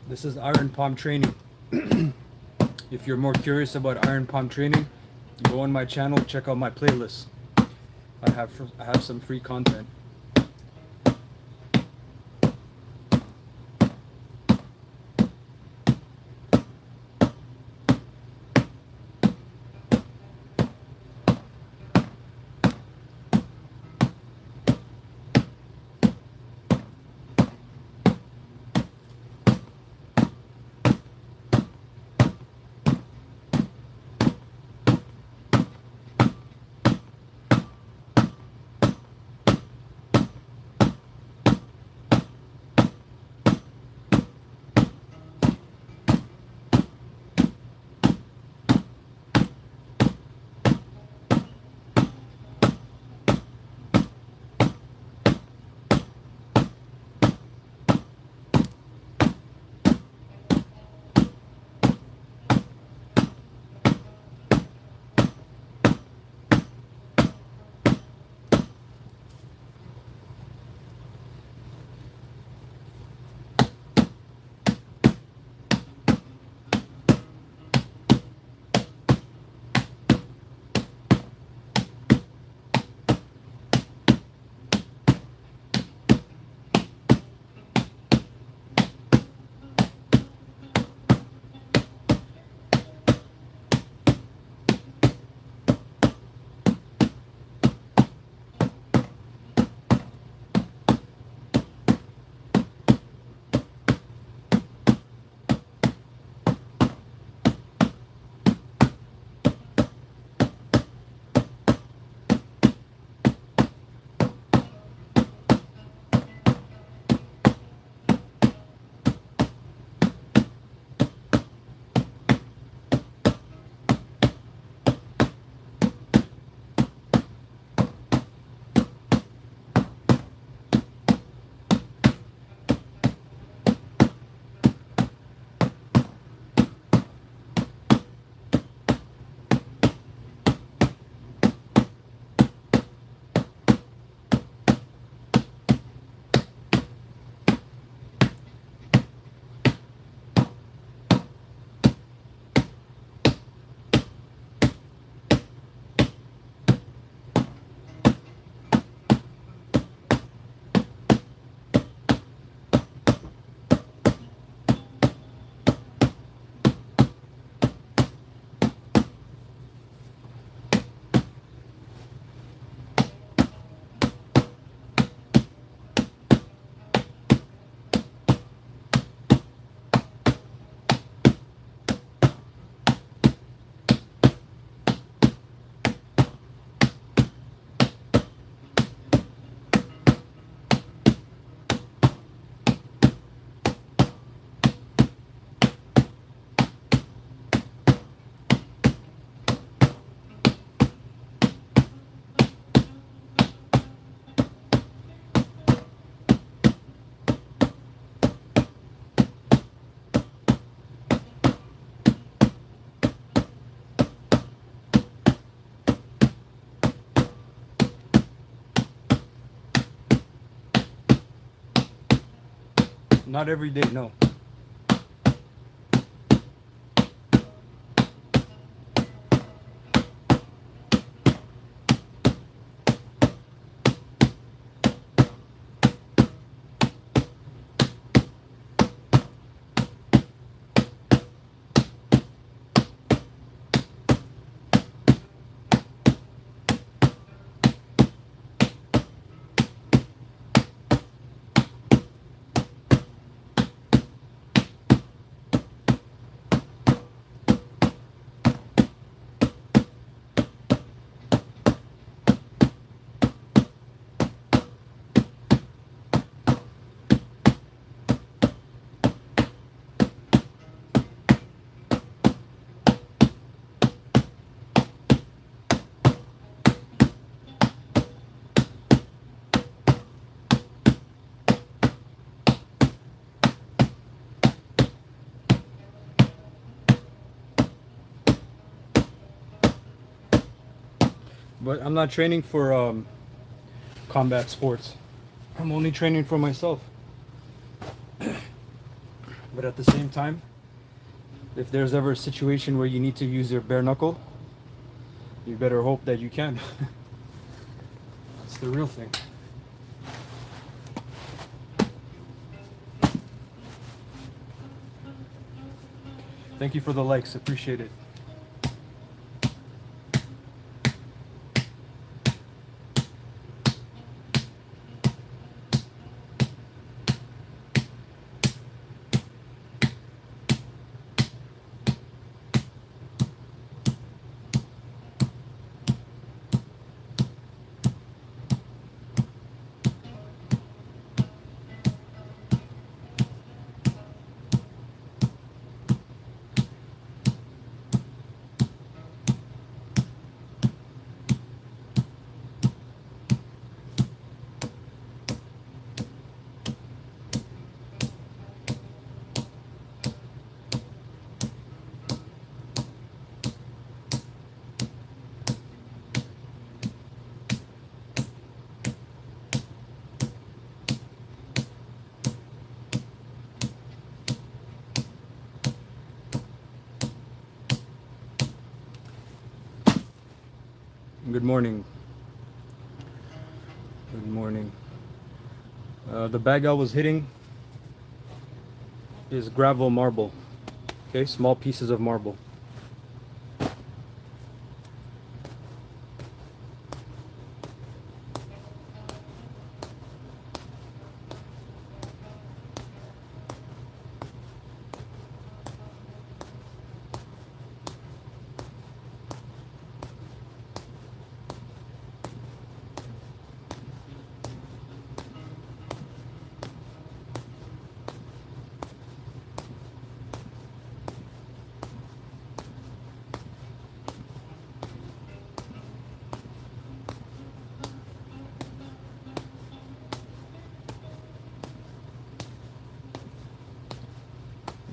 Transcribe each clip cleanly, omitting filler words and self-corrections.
This is Iron Palm Training. If you're more curious about Iron Palm Training, go on my channel, check out my playlist. I have some free content. Not every day, no. But I'm not training for combat sports. I'm only training for myself. But at the same time, if there's ever a situation where you need to use your bare knuckle, you better hope that you can. That's the real thing. Thank you for the likes, appreciate it. Good morning. Good morning. The bag I was hitting is gravel marble. Okay, small pieces of marble.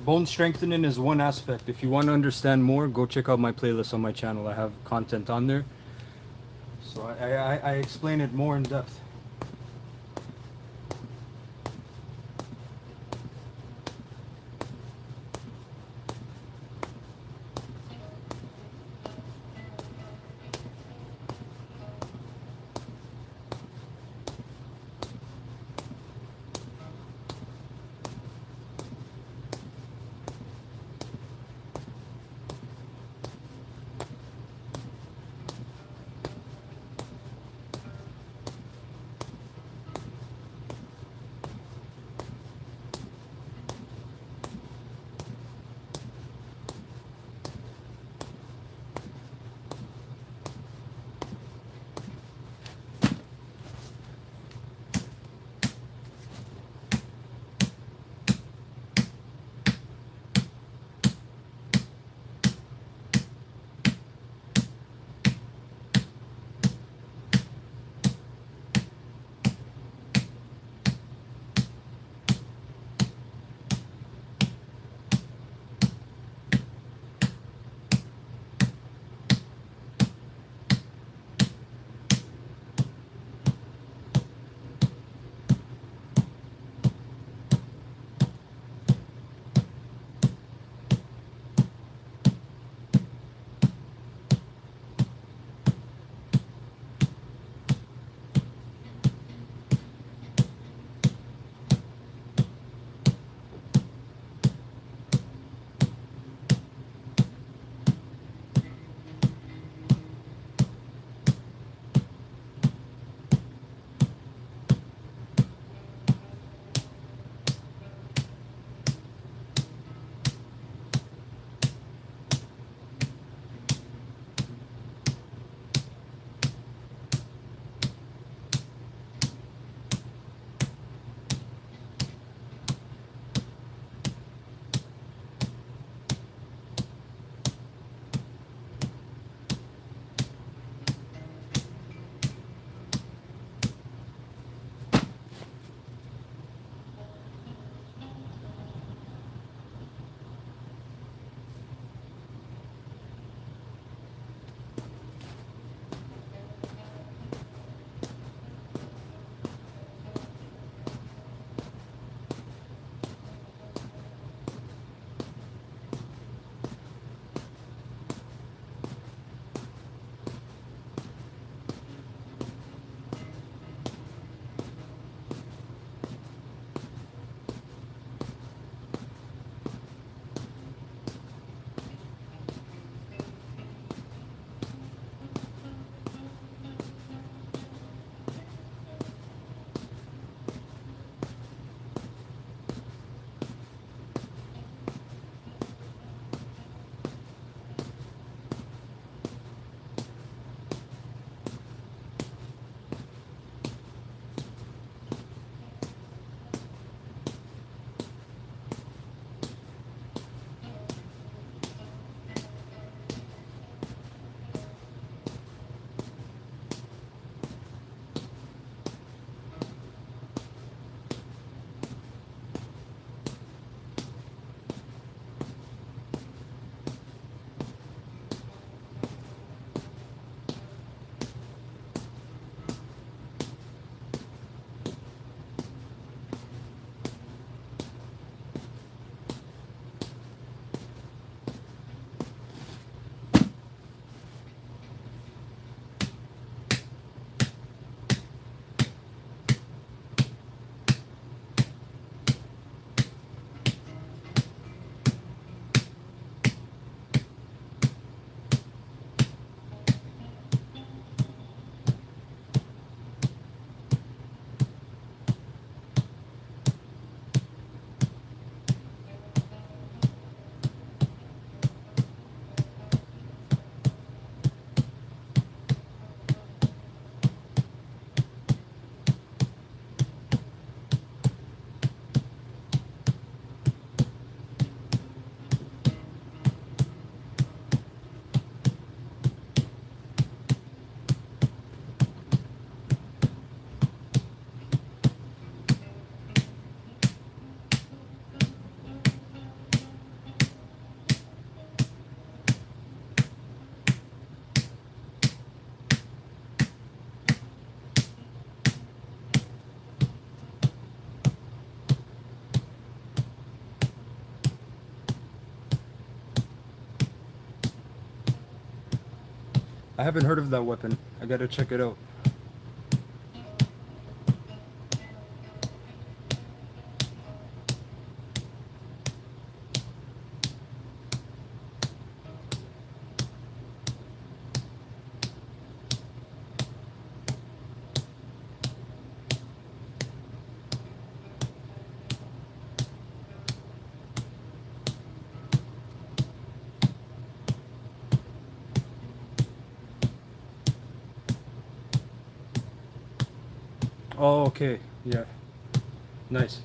Bone strengthening is one aspect. If you want to understand more, go check out my playlist on my channel. I have content on there. So I explain it more in depth. I haven't heard of that weapon. I gotta check it out. Oh, okay. Yeah. Nice.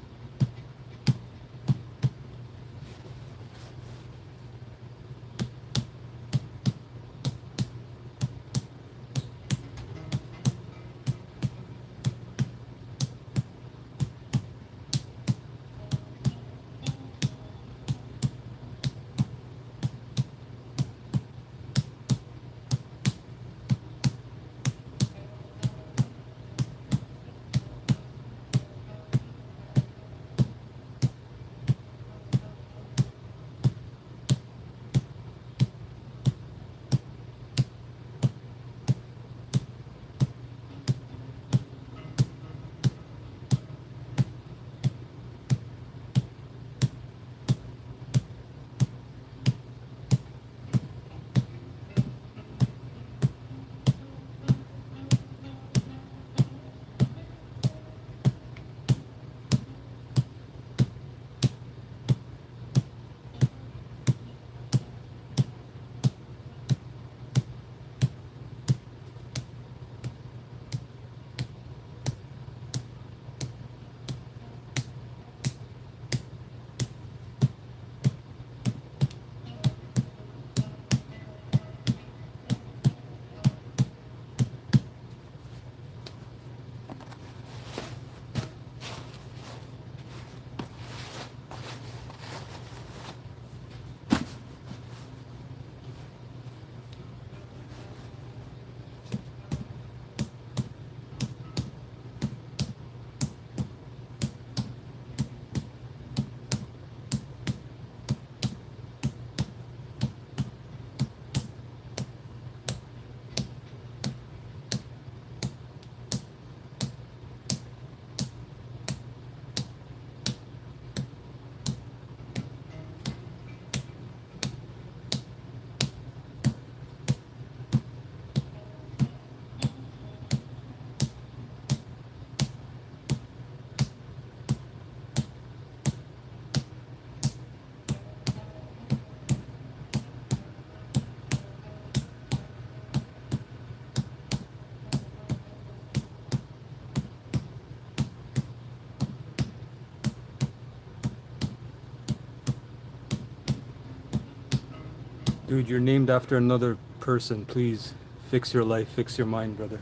Dude, you're named after another person. Please fix your life, fix your mind, brother.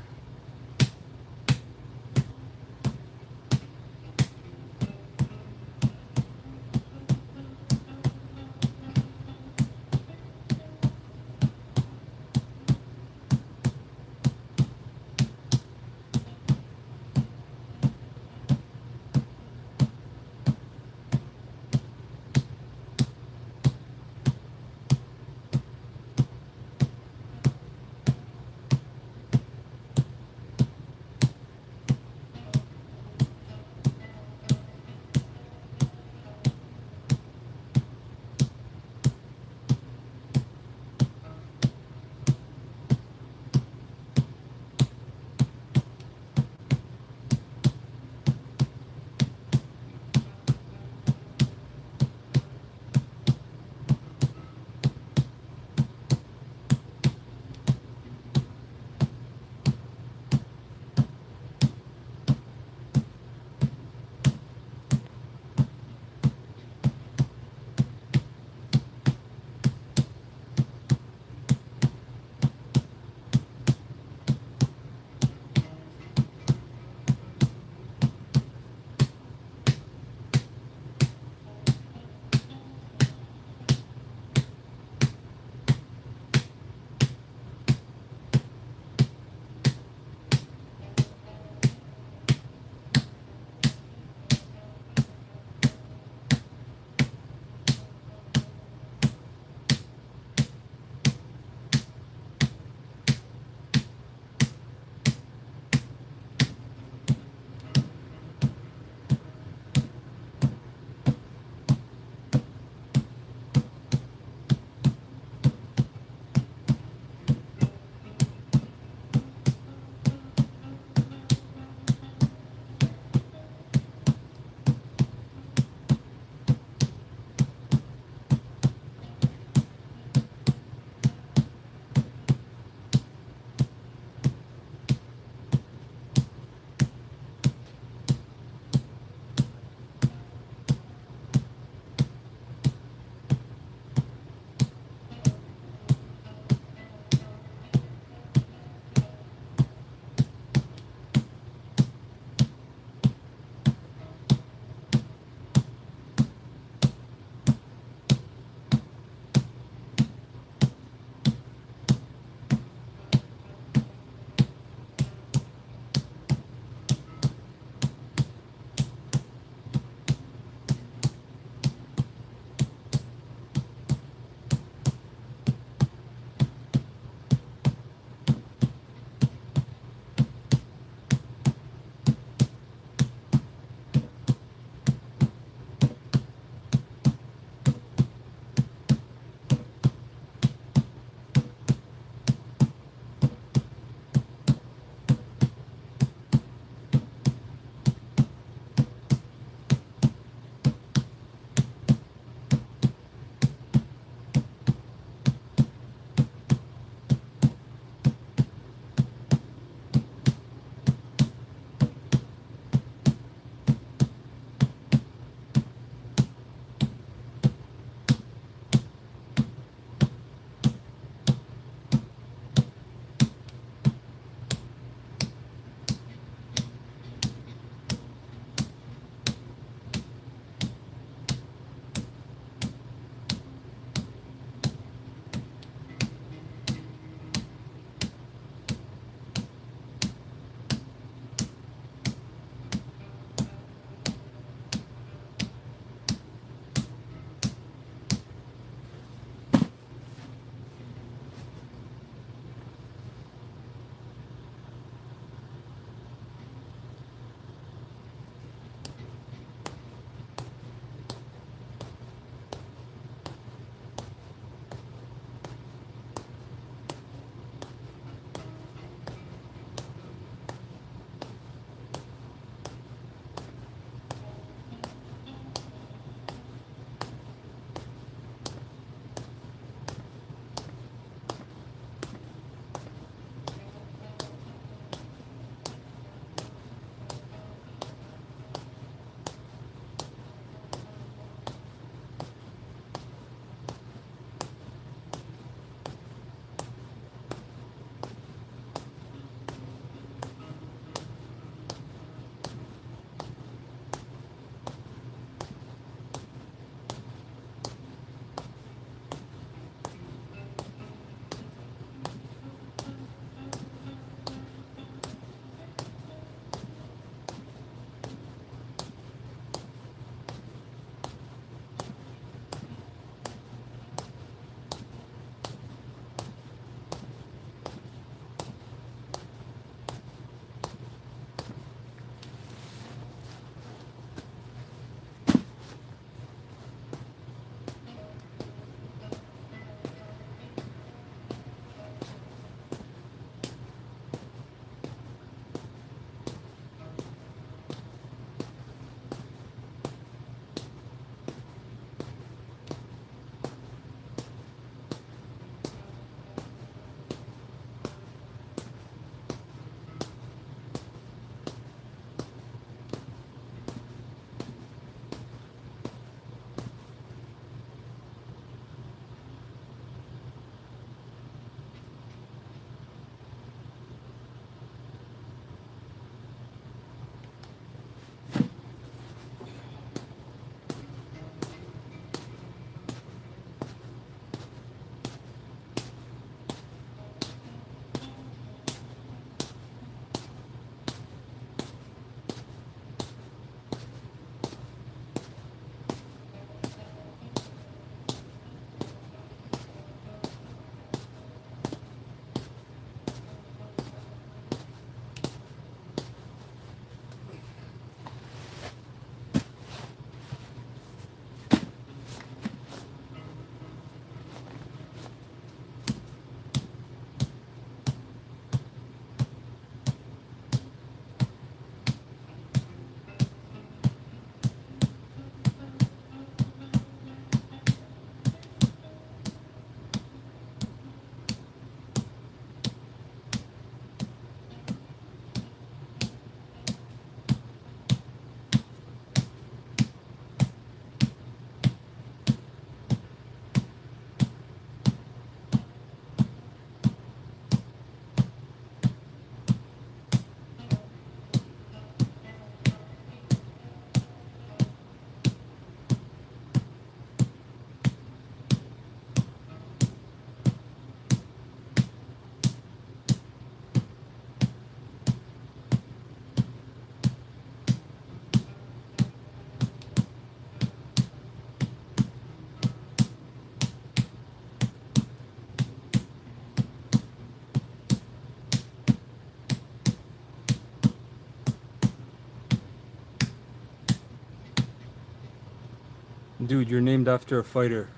Dude, you're named after a fighter.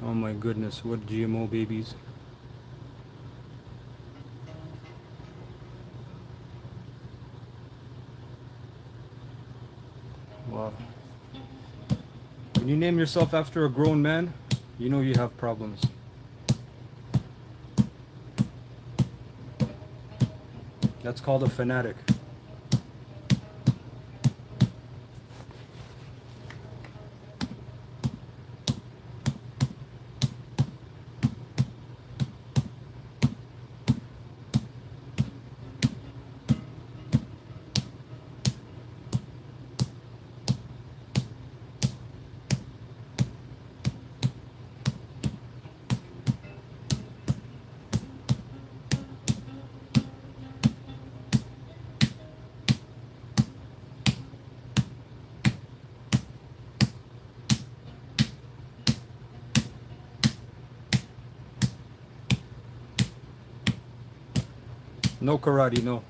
Oh my goodness, what GMO babies. Wow. When you name yourself after a grown man, you know you have problems. That's called a fanatic. No karate, no.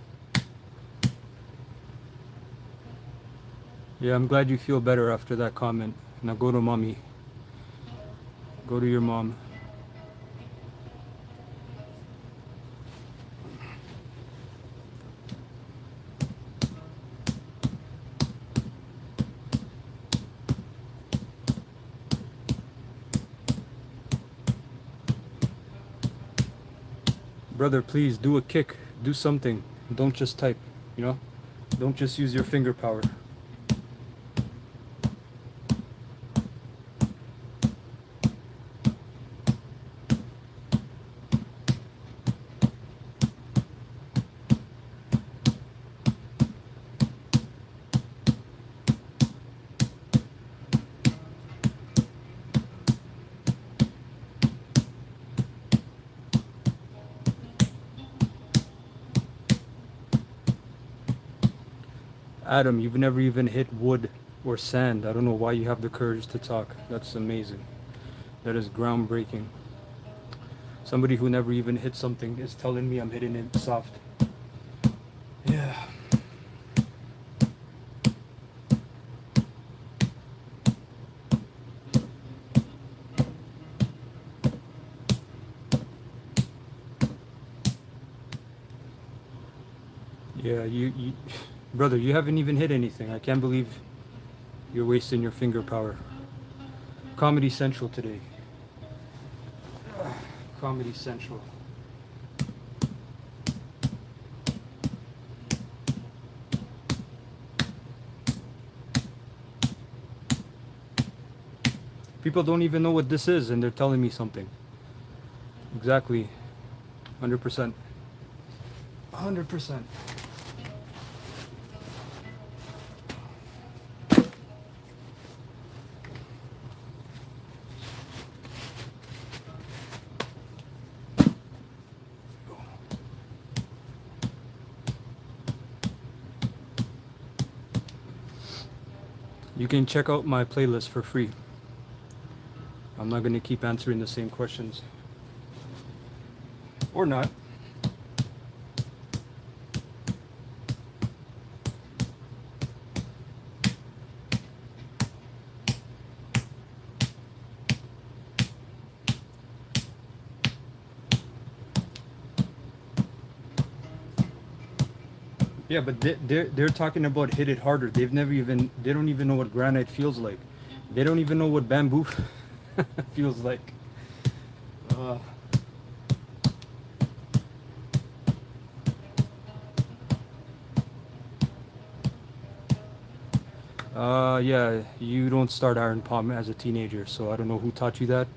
Yeah, I'm glad you feel better after that comment. Now go to mommy. Go to your mom. Brother, please do a kick. Do something. Don't just type, you know? Don't just use your finger power. Adam, you've never even hit wood or sand. I don't know why you have the courage to talk. That's amazing. That is groundbreaking. Somebody who never even hit something is telling me I'm hitting it soft. Yeah. Yeah, you brother, you haven't even hit anything. I can't believe you're wasting your finger power. Comedy Central today. Comedy Central. People don't even know what this is and they're telling me something. Exactly. 100%. 100%. You can check out my playlist for free. I'm not going to keep answering the same questions. Or not. Yeah, but they're talking about hit it harder. They don't even know what granite feels like. They don't even know what bamboo feels like. Yeah, you don't start iron palm as a teenager, so I don't know who taught you that.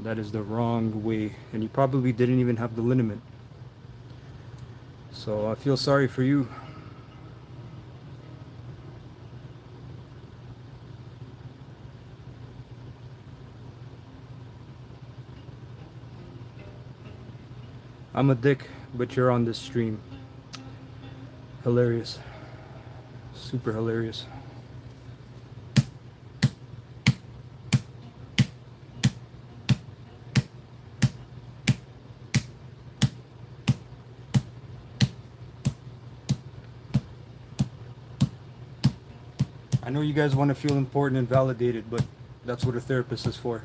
That is the wrong way, and you probably didn't even have the liniment. So I feel sorry for you. I'm a dick, but you're on this stream. Hilarious. Super hilarious. I know you guys want to feel important and validated, but that's what a therapist is for.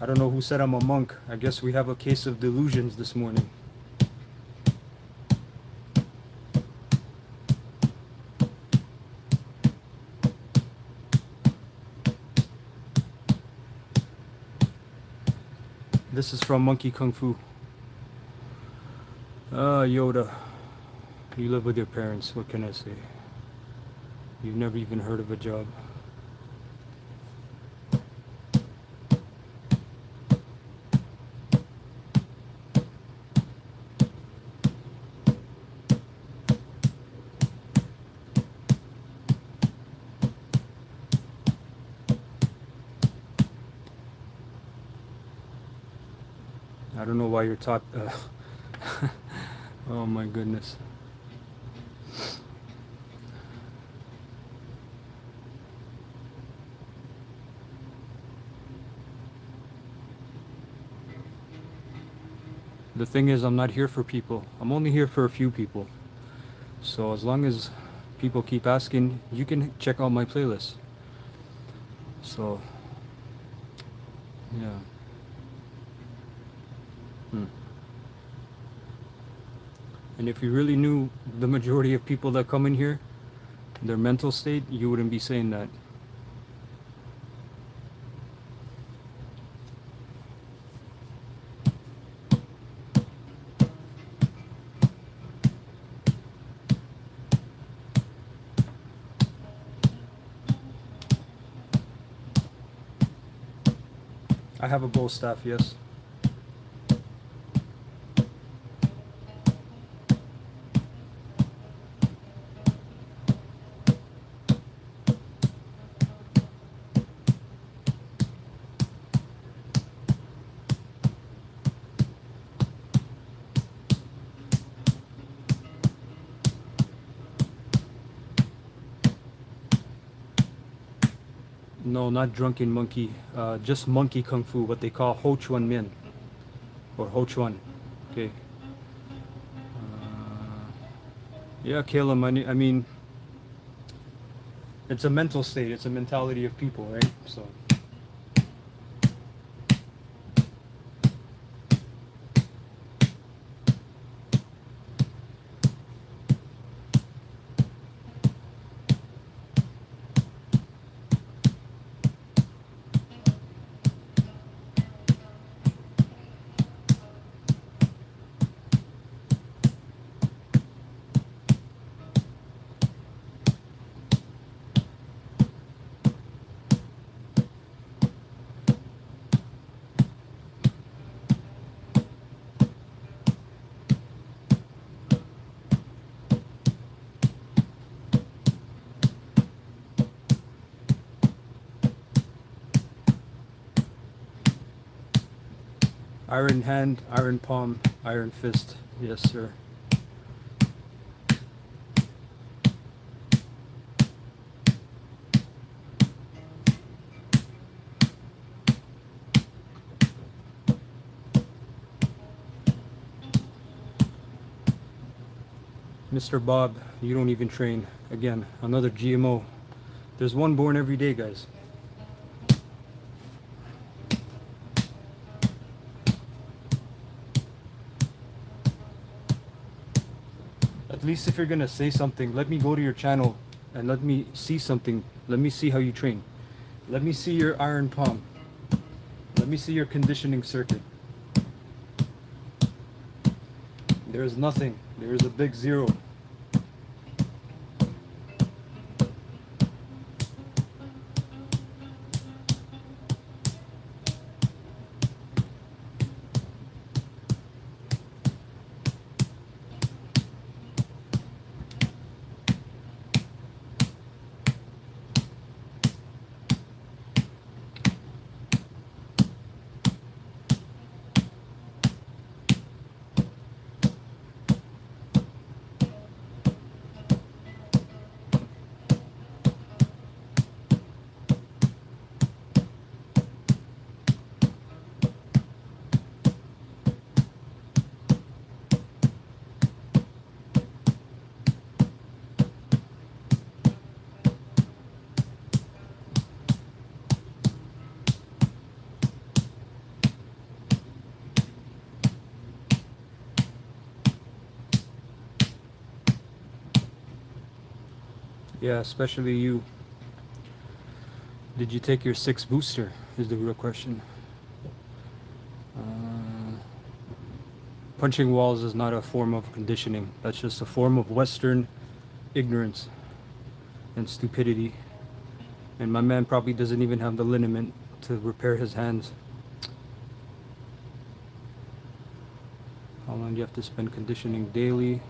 I don't know who said I'm a monk. I guess we have a case of delusions this morning. This is from Monkey Kung Fu. Yoda. You live with your parents, what can I say? You've never even heard of a job. I don't know why you're taught. Oh my goodness. The thing is, I'm not here for people. I'm only here for a few people. So as long as people keep asking, you can check out my playlist. So, yeah. And if you really knew the majority of people that come in here, their mental state, you wouldn't be saying that. I have a bow staff, yes. No, not Drunken Monkey. Just Monkey Kung Fu, what they call Ho Chuan Min. Or Ho Chuan. Okay. Yeah, Caleb, I mean, it's a mental state. It's a mentality of people, right? So. Iron hand, iron palm, iron fist. Yes, sir. Mr. Bob, you don't even train. Again, another GMO. There's one born every day, guys. At least if you're gonna say something, let me go to your channel and let me see something. Let me see how you train. Let me see your iron palm. Let me see your conditioning circuit. There is nothing. There is a big zero. Yeah, especially you. Did you take your 6th booster? Is the real question. Uh, Punching walls is not a form of conditioning. That's just a form of Western ignorance and stupidity. And my man probably doesn't even have the liniment to repair his hands. How long do you have to spend conditioning daily?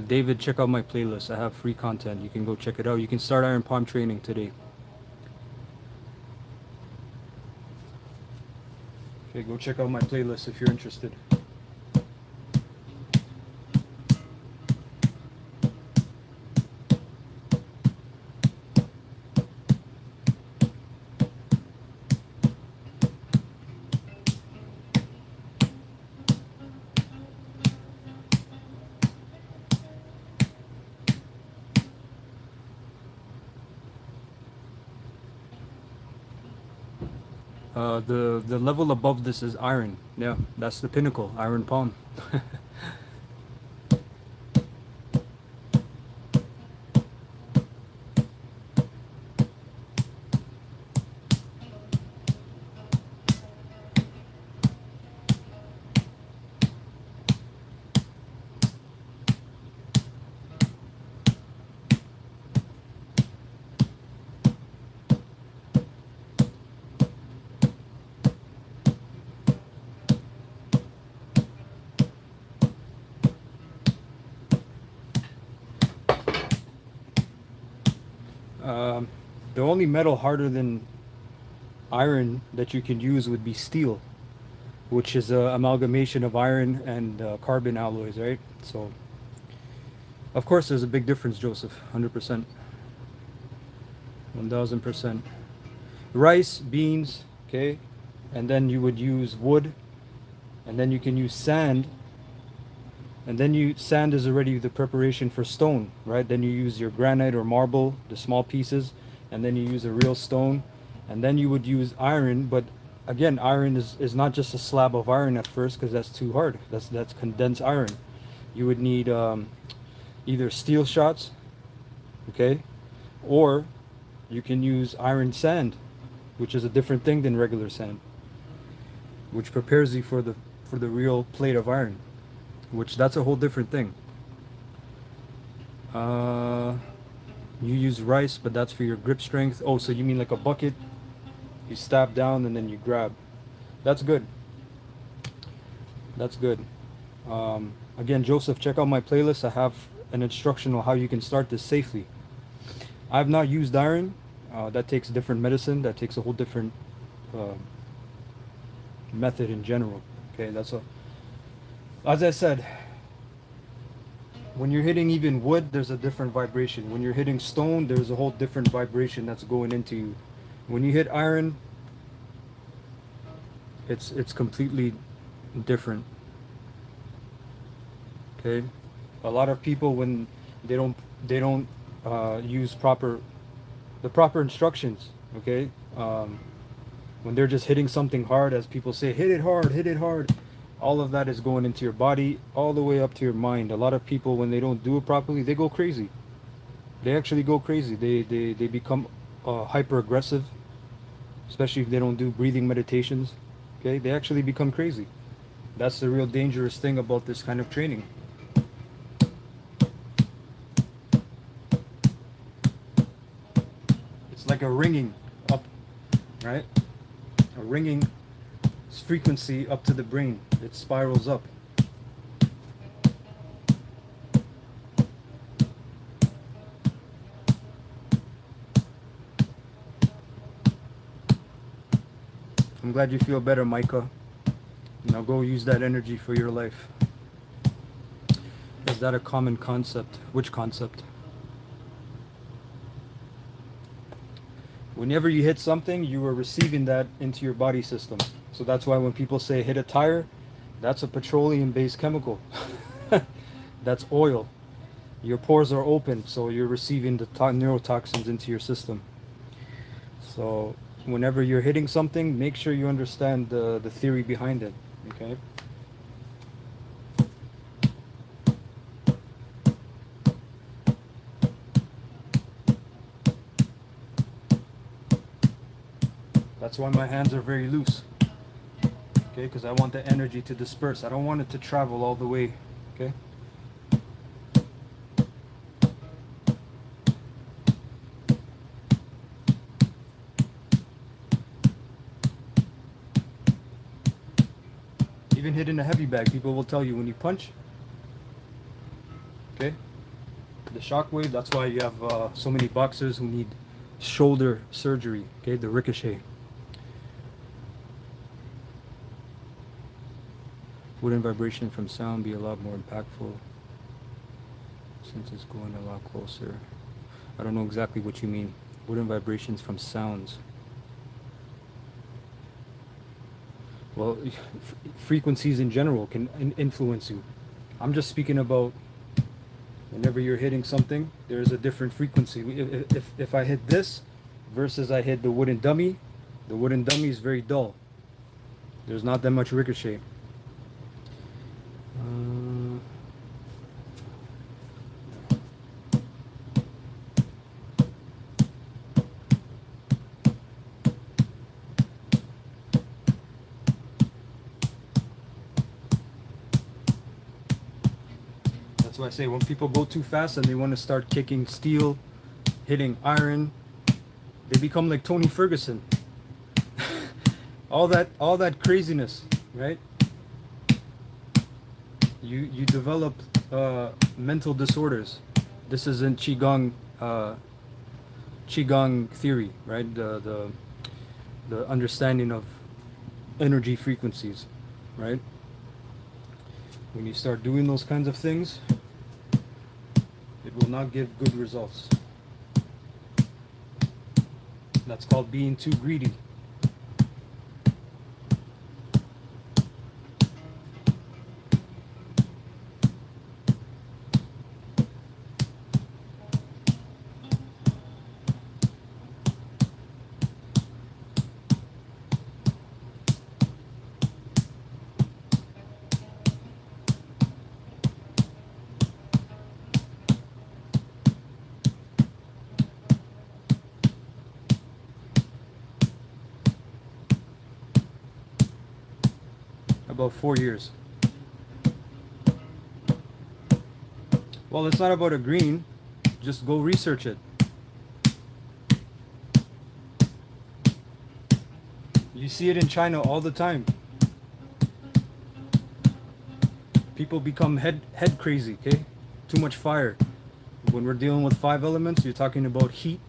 David, check out my playlist. I have free content. You can go check it out. You can start Iron Palm training today. Okay, go check out my playlist if you're interested. The level above this is iron. Yeah, that's the pinnacle. Iron Palm. Um, the only metal harder than iron that you can use would be steel, which is an amalgamation of iron and carbon alloys, right? So, of course, there's a big difference, Joseph. 100%. 1000%. Rice, beans, okay? And then you would use wood, and then you can use sand. And then sand is already the preparation for stone, right? Then you use your granite or marble, the small pieces, and then you use a real stone. And then you would use iron, but again, iron is not just a slab of iron at first because that's too hard. That's condensed iron. You would need either steel shots, okay, or you can use iron sand, which is a different thing than regular sand, which prepares you for the real plate of iron, which that's a whole different thing. You use rice, but that's for your grip strength. Oh, so you mean like a bucket? You stab down and then you grab. That's good. That's good. Again, Joseph, check out my playlist. I have an instruction on how you can start this safely. I've not used iron. That takes different medicine. That takes a whole different method in general. Okay, as I said, when you're hitting even wood, there's a different vibration. When you're hitting stone, there's a whole different vibration that's going into you. When you hit iron, it's completely different. Okay, a lot of people, when they don't use the proper instructions. Okay, when they're just hitting something hard, as people say, hit it hard, hit it hard. All of that is going into your body, all the way up to your mind. A lot of people, when they don't do it properly, they go crazy. They actually go crazy. They become hyper aggressive, especially if they don't do breathing meditations. Okay, they actually become crazy. That's the real dangerous thing about this kind of training. It's like a ringing up, right? A ringing frequency up to the brain. It spirals up. I'm glad you feel better, Micah. Now go use that energy for your life. Is that a common concept? Which concept? Whenever you hit something, you are receiving that into your body system. So that's why when people say hit a tire, that's a petroleum-based chemical. That's oil. Your pores are open, so you're receiving the neurotoxins into your system. So whenever you're hitting something, make sure you understand the theory behind it. Okay? That's why my hands are very loose. Okay, because I want the energy to disperse. I don't want it to travel all the way. Okay. Even hitting a heavy bag, people will tell you when you punch, okay, the shock wave. That's why you have so many boxers who need shoulder surgery. Okay, the ricochet. Wouldn't vibration from sound be a lot more impactful since it's going a lot closer? I don't know exactly what you mean. Wouldn't vibrations from sounds? Well, frequencies in general can influence you. I'm just speaking about whenever you're hitting something, there's a different frequency. If I hit this versus I hit the wooden dummy, the wooden dummy is very dull. There's not that much ricochet. That's why I say when people go too fast and they want to start kicking steel, hitting iron, they become like Tony Ferguson. all that craziness, right? You develop mental disorders. This isn't qigong theory, right? The understanding of energy frequencies, right? When you start doing those kinds of things, it will not give good results. That's called being too greedy. About 4 years. Well, it's not about agreeing. Just go research it. You see it in China all the time. People become head crazy, okay? Too much fire. When we're dealing with 5 elements, you're talking about heat.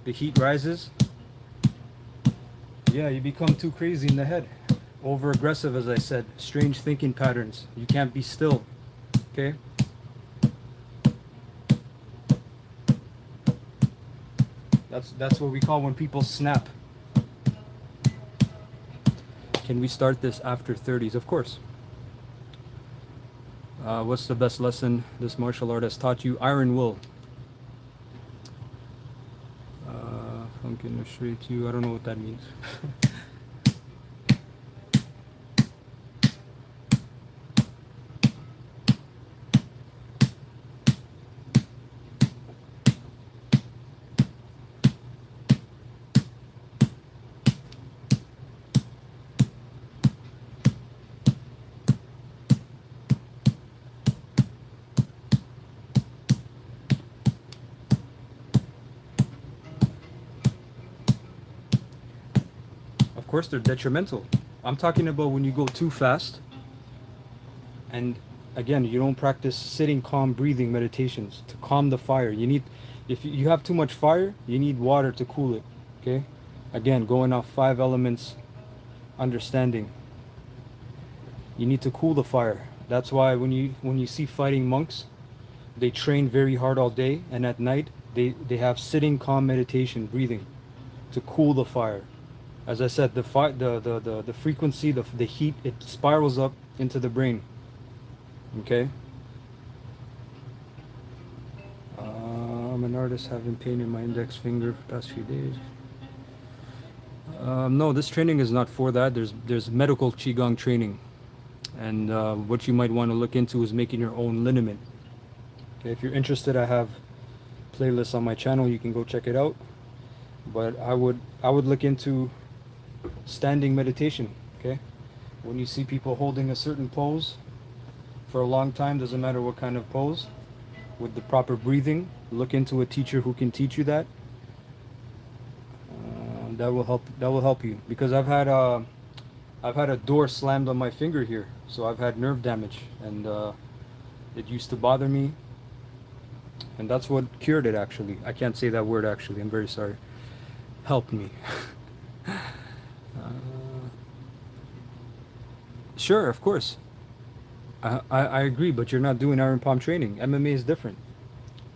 The heat rises. Yeah, you become too crazy in the head. Over aggressive, as I said. Strange thinking patterns. You can't be still. Okay? That's what we call when people snap. Can we start this after 30s? Of course. What's the best lesson this martial art has taught you? Iron will. Funkin' straight to you. I don't know what that means. Of course they're detrimental. I'm talking about when you go too fast, and again, you don't practice sitting calm breathing meditations to calm the fire. You need, if you have too much fire, you need water to cool it. Okay, again, going off 5 elements understanding, you need to cool the fire. That's why when you see fighting monks, they train very hard all day, and at night they have sitting calm meditation breathing to cool the fire. As I said, the frequency, the heat, it spirals up into the brain. Okay. I'm an artist, having pain in my index finger for the past few days. No, this training is not for that. There's medical qigong training, and what you might want to look into is making your own liniment. Okay, if you're interested, I have playlists on my channel. You can go check it out. But I would look into standing meditation. Okay, when you see people holding a certain pose for a long time, doesn't matter what kind of pose, with the proper breathing, look into a teacher who can teach you that. That will help. That will help you, because I've had a door slammed on my finger here, so I've had nerve damage, and it used to bother me, and that's what cured it. Actually, I can't say that word. Actually, I'm very sorry. Helped me. Sure, of course. I agree, but you're not doing iron palm training. MMA is different.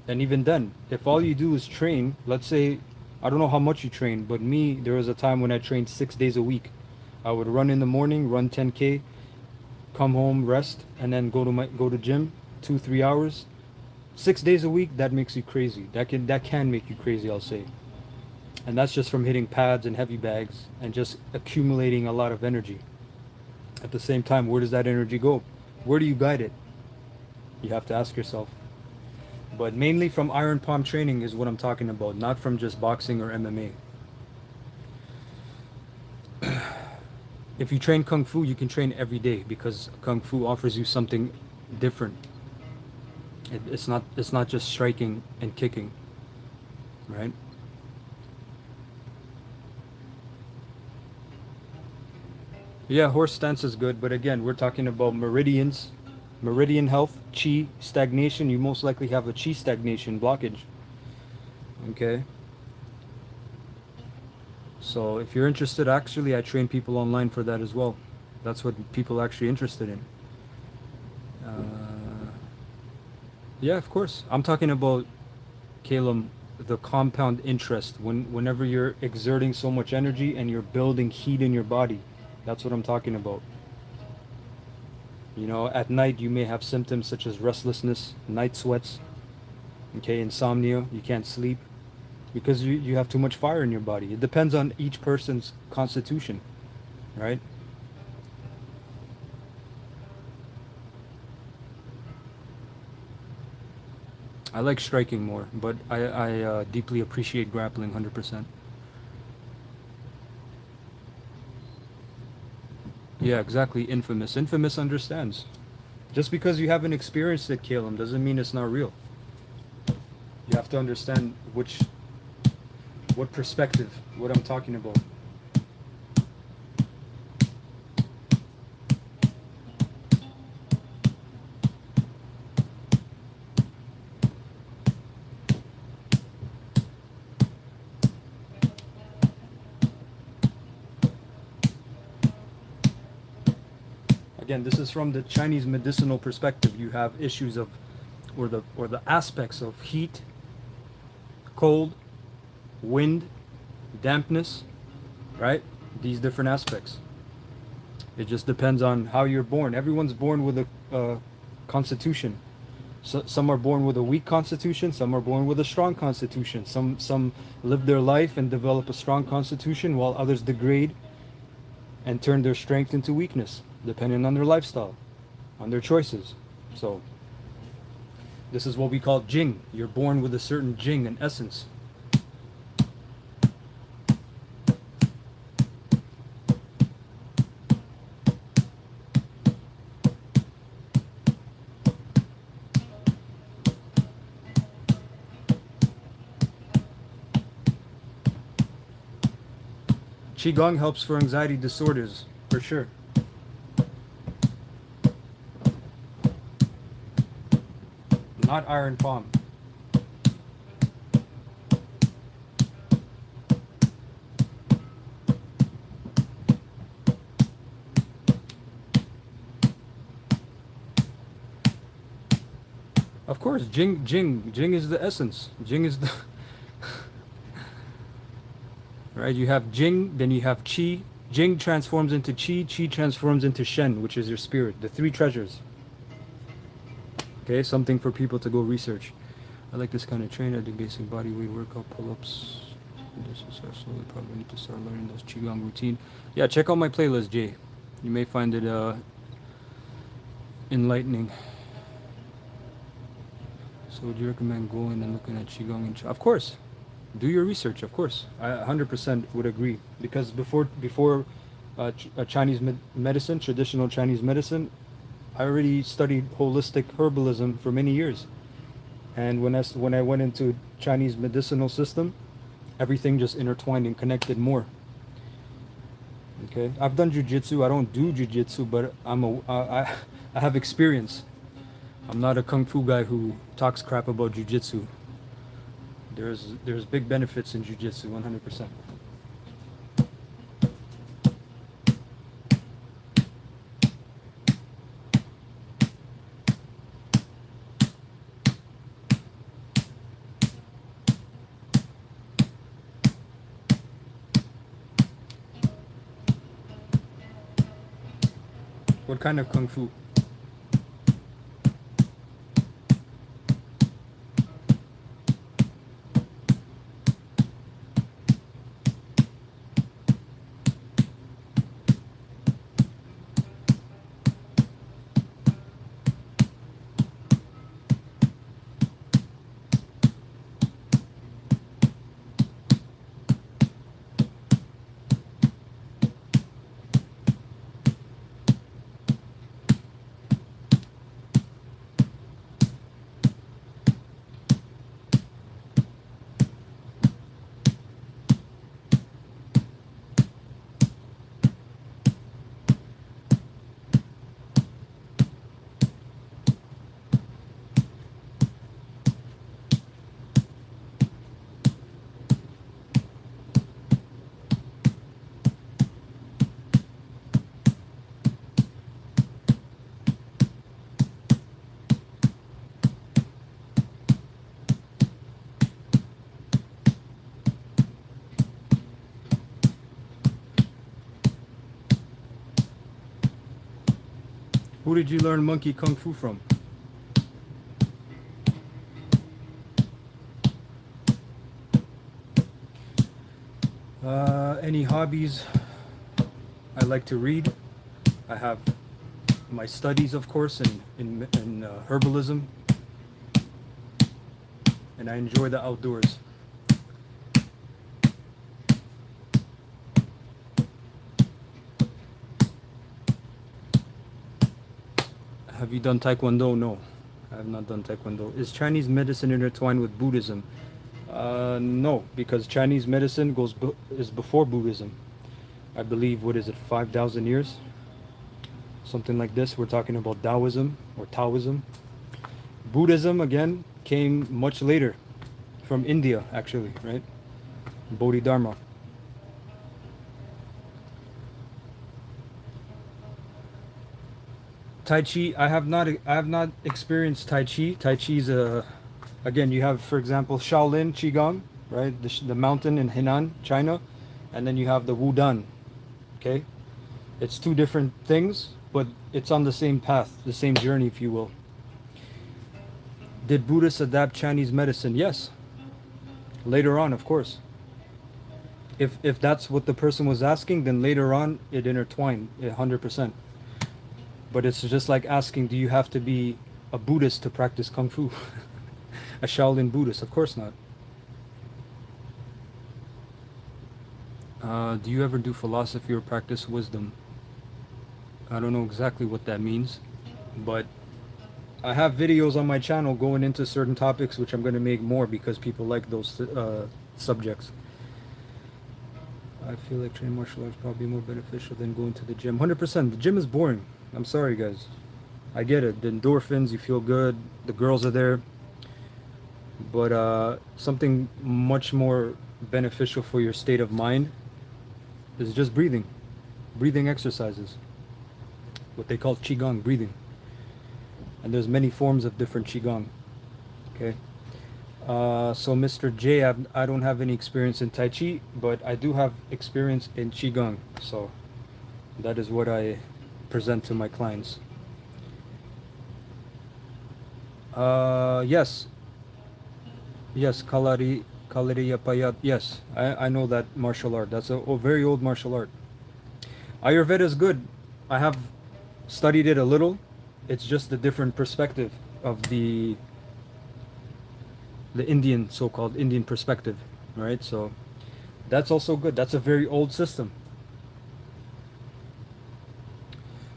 And even then, if all you do is train, let's say, I don't know how much you train, but me, there was a time when I trained 6 days a week. I would run in the morning, run 10K, come home, rest, and then go to gym, 2 3 hours. 6 days a week, that makes you crazy. That can make you crazy, I'll say. And that's just from hitting pads and heavy bags and just accumulating a lot of energy. At the same time, where does that energy go? Where do you guide it? You have to ask yourself. But mainly from iron palm training is what I'm talking about, not from just boxing or MMA. If you train Kung Fu, you can train every day, because Kung Fu offers you something different. It's not just striking and kicking, right? Yeah, horse stance is good, but again, we're talking about meridians, meridian health, chi stagnation. You most likely have a chi stagnation blockage. Okay. So if you're interested, actually, I train people online for that as well. That's what people are actually interested in. Yeah, of course. I'm talking about, Caleb, the compound interest. Whenever you're exerting so much energy and you're building heat in your body, that's what I'm talking about. You know, at night you may have symptoms such as restlessness, night sweats, okay, insomnia, you can't sleep, because you have too much fire in your body. It depends on each person's constitution, right? I like striking more, but I deeply appreciate grappling 100%. Yeah, exactly. Infamous. Infamous understands. Just because you haven't experienced it, Caleb, doesn't mean it's not real. You have to understand what perspective, what I'm talking about. Again, this is from the Chinese medicinal perspective. You have issues of, or the aspects of heat, cold, wind, dampness, right? These different aspects. It just depends on how you're born. Everyone's born with a constitution. So, some are born with a weak constitution. Some are born with a strong constitution. Some live their life and develop a strong constitution, while others degrade and turn their strength into weakness, depending on their lifestyle, on their choices. So this is what we call Jing. You're born with a certain Jing, an essence. Qigong helps for anxiety disorders, for sure. Not iron palm. Of course, Jing is the essence. Jing is the right. You have Jing, then you have Qi. Jing transforms into Qi. Qi transforms into Shen, which is your spirit. The three treasures. Okay, something for people to go research. I like this kind of training. I do basic body weight workout, pull-ups. This is slowly. Probably need to start learning those qigong routine. Yeah, check out my playlist, Jay. You may find it enlightening. So would you recommend going and looking at qigong? Of course. Do your research, of course. I 100% would agree, because before Chinese medicine, traditional Chinese medicine, I already studied holistic herbalism for many years. And when I went into Chinese medicinal system, everything just intertwined and connected more. Okay, I've done jujitsu. I don't do jujitsu, but I have experience. I'm not a kung fu guy who talks crap about jujitsu. There's big benefits in jujitsu, 100%. What kind of kung fu? Who did you learn monkey kung fu from? Any hobbies? I like to read. I have my studies, of course, in herbalism, and I enjoy the outdoors. Have you done Taekwondo? No, I have not done Taekwondo. Is Chinese medicine intertwined with Buddhism? No, because Chinese medicine is before Buddhism. I believe, what is it, 5,000 years? Something like this. We're talking about Taoism or Taoism. Buddhism, again, came much later, from India, actually, right? Bodhidharma. Tai Chi, I have not experienced Tai Chi. Tai Chi is again, you have, for example, Shaolin Qigong, right? The mountain in Henan, China, and then you have the Wudan. Okay, it's two different things, but it's on the same path, the same journey, if you will. Did Buddhists adapt Chinese medicine? Yes. Later on, of course. If that's what the person was asking, then later on it intertwined 100%. But it's just like asking, do you have to be a Buddhist to practice Kung Fu? A Shaolin Buddhist? Of course not. Do you ever do philosophy or practice wisdom? I don't know exactly what that means, but I have videos on my channel going into certain topics, which I'm going to make more because people like those subjects. I feel like training martial arts is probably more beneficial than going to the gym. 100%. The gym is boring. I'm sorry, guys. I get it. The endorphins, you feel good. The girls are there. But something much more beneficial for your state of mind is just breathing. Breathing exercises. What they call Qigong, breathing. And there's many forms of different Qigong. Okay. So Mr. J, I don't have any experience in Tai Chi, but I do have experience in Qigong. So that is what I present to my clients. Yes. Yes, Kalariyapayat. Yes, I know that martial art. That's a very old martial art. Ayurveda is good. I have studied it a little. It's just a different perspective of the Indian, so-called Indian perspective. right? So that's also good. That's a very old system.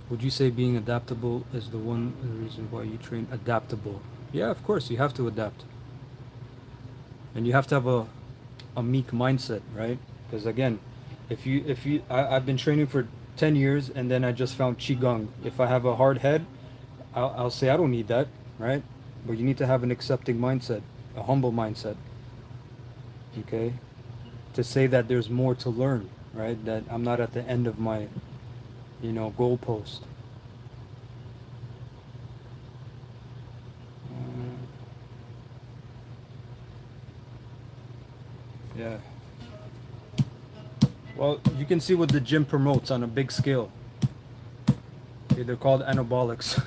Would you say being adaptable is the one reason why you train adaptable? Yeah, of course, you have to adapt. And you have to have a meek mindset, right? Because again, I've been training for 10 years and then I just found Qigong. If I have a hard head, I'll say I don't need that, right? But you need to have an accepting mindset, a humble mindset, okay? To say that there's more to learn, right? That I'm not at the end of my, goalpost. Yeah. Well, you can see what the gym promotes on a big scale. Okay, they're called anabolics.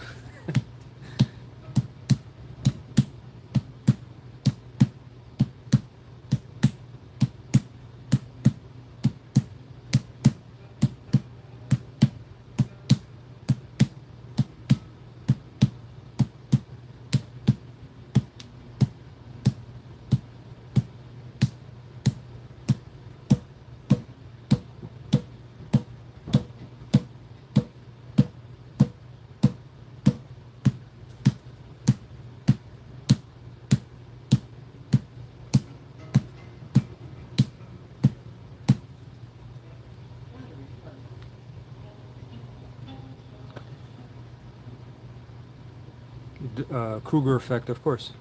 Kruger effect, of course.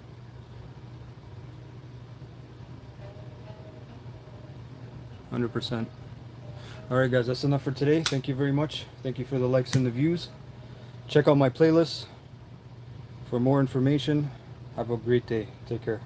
100%. All right, guys, that's enough for today. Thank you very much. Thank you for the likes and the views. Check out my playlist for more information. Have a great day. Take care.